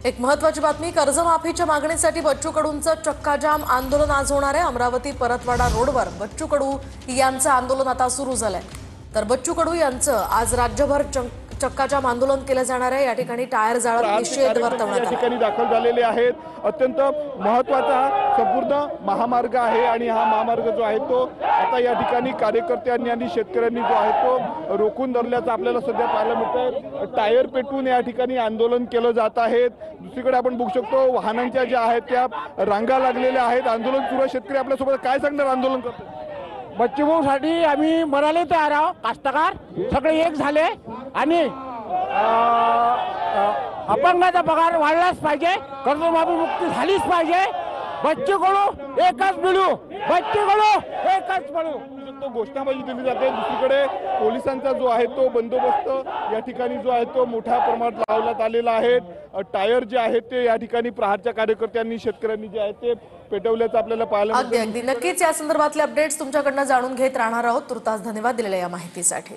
एक महत्त्वाची बातमी, कर्जमाफीच्या मागणीसाठी बच्चू कडूंचं चक्काजाम आंदोलन आज होणार आहे। अमरावती परतवाडा रोडवर बच्चू कडू यांचं आंदोलन आता सुरू झालंय। तर बच्चू कडू यांचं आज राज्यभर चक्काजाम आंदोलन केलं जाणार आहे। या ठिकाणी टायर जाळत निषेध वर्तवण्यात आला। या ठिकाणी दाखल झालेले आहेत। अत्यंत महत्त्वाचा संपूर्ण महामार्ग आहे आणि हा महामार्ग जो आहे तो आता या ठिकाणी कार्यकर्त्यांनी आणि शेतकऱ्यांनी जो आहे तो रोखून धरल्याचं आपल्याला सध्या पाहायला मिळतंय। टायर पेटवून या ठिकाणी आंदोलन केलं जात आहे। दुसरीकडे आपण बघू शकतो वाहनांच्या ज्या आहेत त्या रांगा लागलेल्या आहेत। आंदोलन सुरू आहे। शेतकरी आपल्यासोबत काय सांगणार आंदोलन करतात? बच्चूभाऊसाठी आम्ही मरायला तयार आहोत। कास्तकार सगळे एक झाले आणि अपंगाचा पगार वाढलाच पाहिजे, कर्जमाफी मुक्ती झालीच पाहिजे। बच्चू कडू एकच मिळू, बच्चू कडू एकच मिळू तो घोषणाबाजी दिली जाते। दुसरीकडे पोलिसांचा जो आहे तो बंदोबस्त या ठिकाणी जो आहे तो मोठ्या प्रमाणात लावण्यात आलेला आहे। टायर जे आहेत ते या ठिकाणी प्रहारच्या कार्यकर्त्यांनी शेतकऱ्यांनी जे आहे ते पेटवल्याचं आपल्याला पाहायला मिळतं। अगदी नक्कीच या संदर्भातले अपडेट्स तुमच्याकडनं जाणून घेत राहणार आहोत। तुर्तास धन्यवाद दिलेल्या या माहितीसाठी।